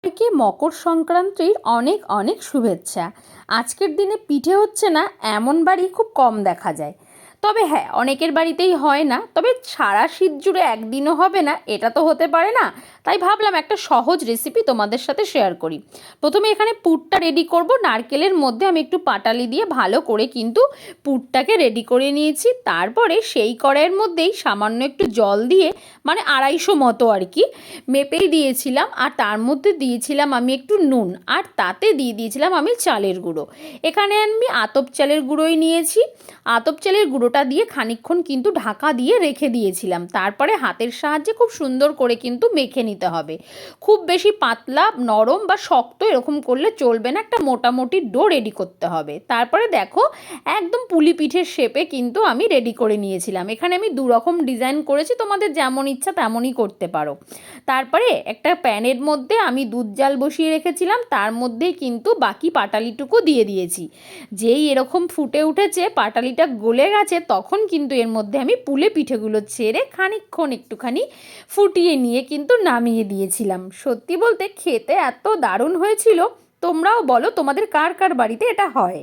সবাইকে মকর সংক্রান্তির অনেক অনেক শুভেচ্ছা। আজকের দিনে পিঠে হচ্ছে না এমন বাড়ি খুব কম দেখা যায়। তবে হ্যাঁ, অনেকের বাড়িতেই হয় না, তবে সারা শীত জুড়ে একদিনও হবে না এটা তো হতে পারে না। তাই ভাবলাম একটা সহজ রেসিপি তোমাদের সাথে শেয়ার করি। প্রথমে এখানে পুরটা রেডি করব। নারকেলের মধ্যে আমি একটু পাটালি দিয়ে ভালো করে কিন্তু পুরটাকে রেডি করে নিয়েছি। তারপরে সেই কড়াইয়ের মধ্যেই সামান্য একটু জল দিয়ে, মানে 250 মতো আর কি মেপেই দিয়েছিলাম, আর তার মধ্যে দিয়েছিলাম আমি একটু নুন, আর তাতে দিয়ে দিয়েছিলাম আমি চালের গুঁড়ো। এখানে আমি আতপ চালের গুঁড়োই নিয়েছি। আতপ চালের গুঁড়োটা দিয়ে খানিকক্ষণ কিন্তু ঢাকা দিয়ে রেখে দিয়েছিলাম। তারপরে হাতের সাহায্যে খুব সুন্দর করে কিন্তু মেখে নিতে হবে। খুব বেশি পাতলা, নরম বা শক্ত এরকম করলে চলবে না, একটা মোটামুটি ডো রেডি করতে হবে। তারপরে দেখো একদম পুলি পিঠের শেপে কিন্তু আমি রেডি করে নিয়েছিলাম। এখানে আমি 2 রকম ডিজাইন করেছি, তোমাদের যেমন ইচ্ছা তেমনই করতে পারো। তারপরে একটা প্যানের মধ্যে আমি দুধ জাল বসিয়ে রেখেছিলাম, তার মধ্যেই কিন্তু বাকি পাটালিটুকু দিয়ে দিয়েছি। যেই এরকম ফুটে উঠেছে, পাটালিটা গলে গেছে, তখন কিন্তু এর মধ্যে আমি পুলে পিঠেগুলো ছেড়ে খানিকক্ষণ একটুখানি ফুটিয়ে নিয়ে কিন্তু নামিয়ে দিয়েছিলাম। সত্যি বলতে খেতে এত দারুণ হয়েছিল। তোমরাও বলো তোমাদের কার কার বাড়িতে এটা হয়।